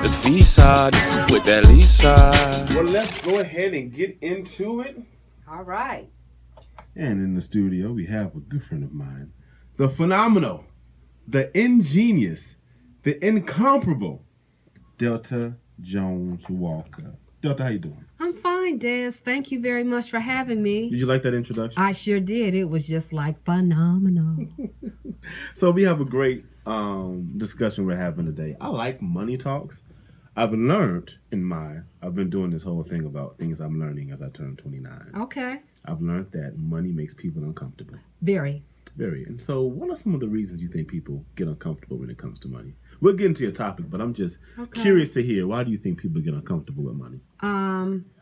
the fee side with that lease side. Well, let's go ahead and get into it. All right. And in the studio, we have a good friend of mine, the phenomenal, the ingenious, the incomparable Delta Jones Walker. Delta, how you doing? I'm fine, Des. Thank you very much for having me. Did you like that introduction? I sure did. It was just like phenomenal. So we have a great discussion we're having today. I like money talks. I've been doing this whole thing about things I'm learning as I turn 29. Okay. I've learned that money makes people uncomfortable. Very. Very. And so what are some of the reasons you think people get uncomfortable when it comes to money? We'll get into your topic, but I'm just curious to hear, why do you think people get uncomfortable with money?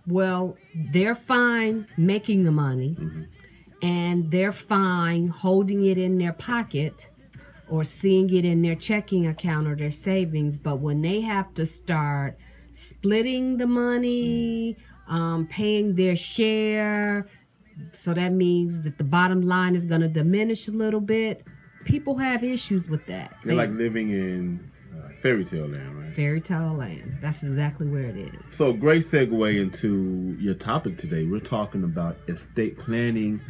Well, they're fine making the money, and they're fine holding it in their pocket or seeing it in their checking account or their savings. But when they have to start splitting the money, paying their share, so that means that the bottom line is going to diminish a little bit. People have issues with that. They're like living in fairy tale land, right? Fairy tale land. That's exactly where it is. So great segue into your topic today. We're talking about estate planning.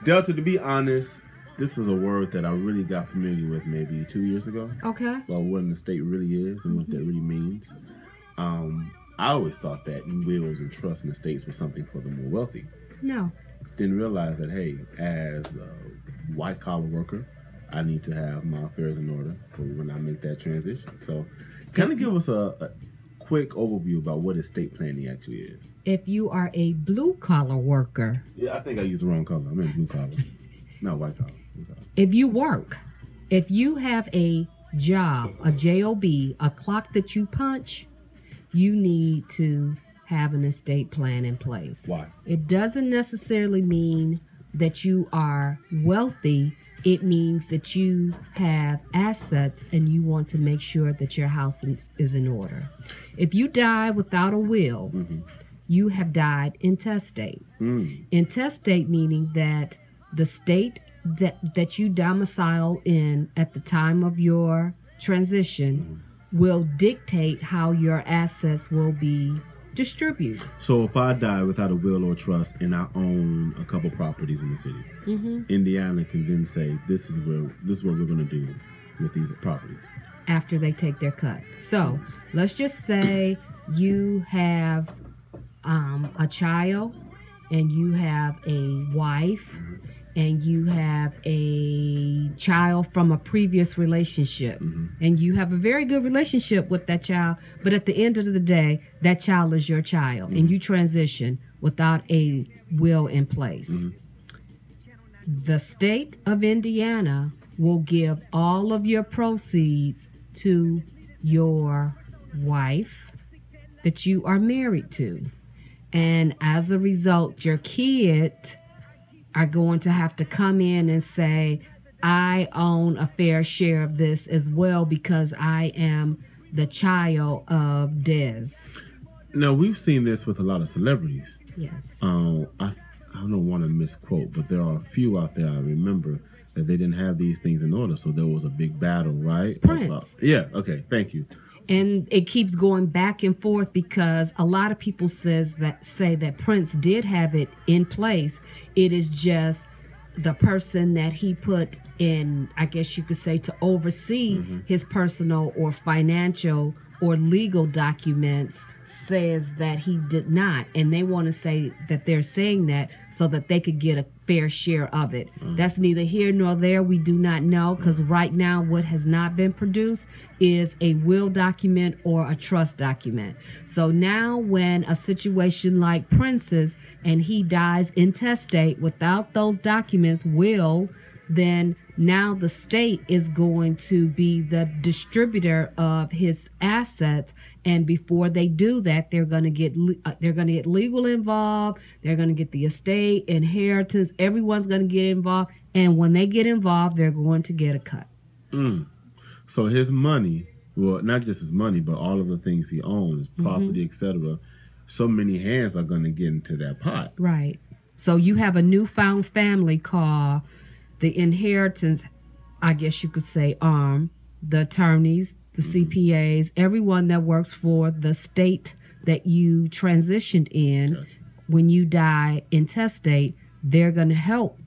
Delta, to be honest, this was a word that I really got familiar with maybe 2 years ago. Okay. About what an estate really is and what that really means. I always thought that wills and trusts and estates were something for the more wealthy. No. Didn't realize that, hey, as a white-collar worker, I need to have my affairs in order for when I make that transition. So kind of give us a quick overview about what estate planning actually is. If you are a blue-collar worker. Yeah, I think I used the wrong color. I meant blue-collar, not white-collar. If you work, if you have a job, a job, a clock that you punch, you need to have an estate plan in place. Why? It doesn't necessarily mean that you are wealthy. It means that you have assets and you want to make sure that your house is in order. If you die without a will, you have died intestate. Intestate meaning that the state that you domicile in at the time of your transition will dictate how your assets will be distributed. So if I die without a will or trust and I own a couple properties in the city, Indiana can then say, this is what we're going to do with these properties after they take their cut. So let's just say you have a child and you have a wife and you have a child from a previous relationship, and you have a very good relationship with that child, but at the end of the day, that child is your child, and you transition without a will in place. The state of Indiana will give all of your proceeds to your wife that you are married to. And as a result, your kid are going to have to come in and say, I own a fair share of this as well because I am the child of Des. Now, we've seen this with a lot of celebrities. Yes. I don't want to misquote, but there are a few out there I remember that they didn't have these things in order, so there was a big battle, right? Prince. Yeah, okay, thank you. And it keeps going back and forth because a lot of people say that Prince did have it in place. It is just the person that he put in, I guess you could say, to oversee his personal or financial or legal documents says that he did not. And they want to say that they're saying that so that they could get a fair share of it. That's neither here nor there. We do not know, because right now what has not been produced is a will document or a trust document. So now when a situation like Prince's and he dies intestate without those documents, then now the state is going to be the distributor of his assets, and before they do that, they're going to get legal involved. They're going to get the estate, inheritance. Everyone's going to get involved, and when they get involved, they're going to get a cut. So his money, well, not just his money, but all of the things he owns, property, etc. So many hands are going to get into that pot. Right. So you have a newfound family called the inheritance, I guess you could say, arm, the attorneys, the CPAs, everyone that works for the state that you transitioned in. Gotcha. When you die intestate, they're going to help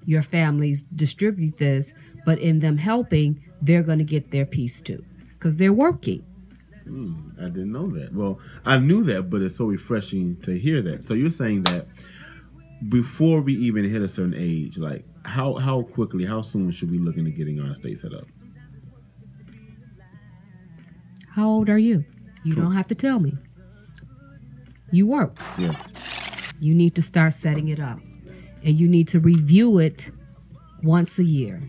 your families distribute this, but in them helping, they're going to get their piece too, because they're working. I didn't know that. Well, I knew that, but it's so refreshing to hear that. So you're saying that before we even hit a certain age, like how quickly, how soon should we look into getting our estate set up? How old are you? You Cool. don't have to tell me. You work. Yeah. You need to start setting it up. And you need to review it once a year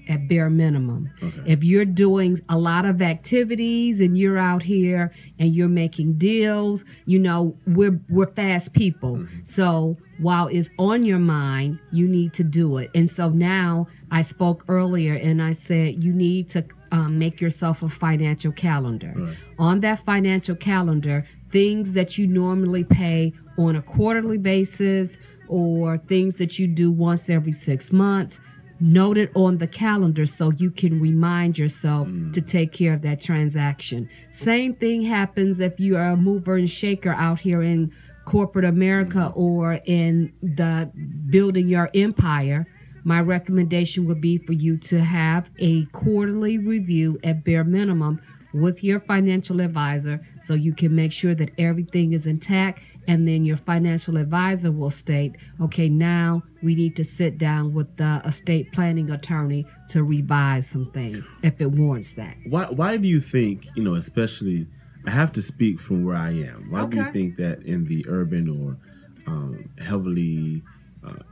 at bare minimum. Okay. If you're doing a lot of activities and you're out here and you're making deals, you know, we're fast people. So while it's on your mind, you need to do it. And so now I spoke earlier and I said you need to make yourself a financial calendar. Right. On that financial calendar, things that you normally pay on a quarterly basis or things that you do once every 6 months, note it on the calendar so you can remind yourself to take care of that transaction. Same thing happens if you are a mover and shaker out here in corporate America or in the building your empire. My recommendation would be for you to have a quarterly review at bare minimum with your financial advisor so you can make sure that everything is intact, and then your financial advisor will state, okay, now we need to sit down with the estate planning attorney to revise some things if it warrants that. Why do you think, you know, especially, I have to speak from where I am. Why do you Okay. think that in the urban or heavily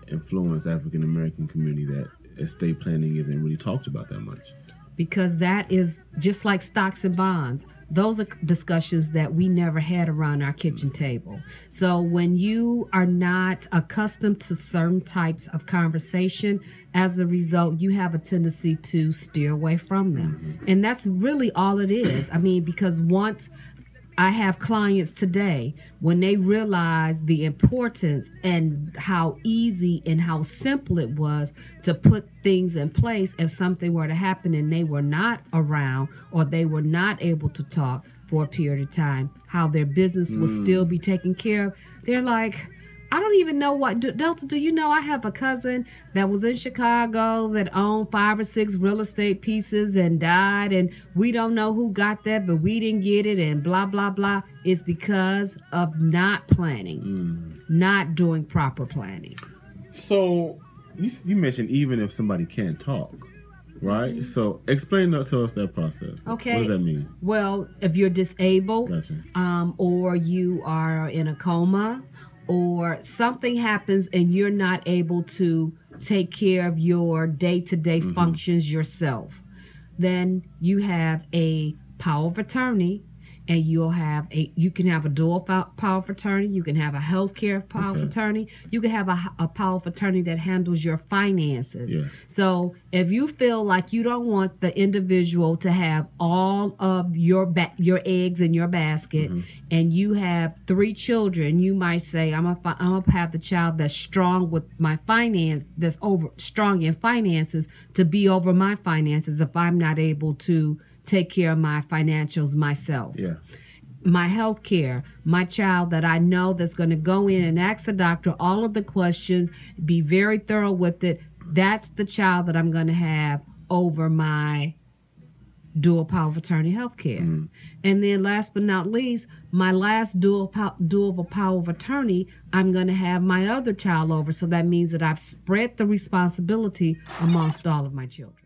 influenced African American community that estate planning isn't really talked about that much? Because that is just like stocks and bonds. Those are discussions that we never had around our kitchen table. So when you are not accustomed to certain types of conversation, as a result, you have a tendency to steer away from them. And that's really all it is. I mean, because once I have clients today, when they realize the importance and how easy and how simple it was to put things in place if something were to happen and they were not around or they were not able to talk for a period of time, how their business will still be taken care of. They're like, I don't even know what, Delta, do you know I have a cousin that was in Chicago that owned 5 or 6 real estate pieces and died, and we don't know who got that, but we didn't get it, and blah, blah, blah. It's because of not planning, not doing proper planning. So you mentioned even if somebody can't talk, right? So explain to us that process. Okay. What does that mean? Well, if you're disabled, Gotcha. or you are in a coma, or something happens and you're not able to take care of your day-to-day functions yourself, then you have a power of attorney, and you can have a dual power of attorney, you can have a healthcare power of attorney, you can have a power of attorney that handles your finances. Yeah. So if you feel like you don't want the individual to have all of your eggs in your basket, and you have 3 children, you might say, I'm gonna have the child that's strong with my finance, that's strong in finances, to be over my finances if I'm not able to take care of my financials myself. Yeah. My health care, my child that I know that's going to go in and ask the doctor all of the questions, be very thorough with it, that's the child that I'm going to have over my dual power of attorney health care. And then last but not least, my last dual power of attorney, I'm going to have my other child over. So that means that I've spread the responsibility amongst all of my children.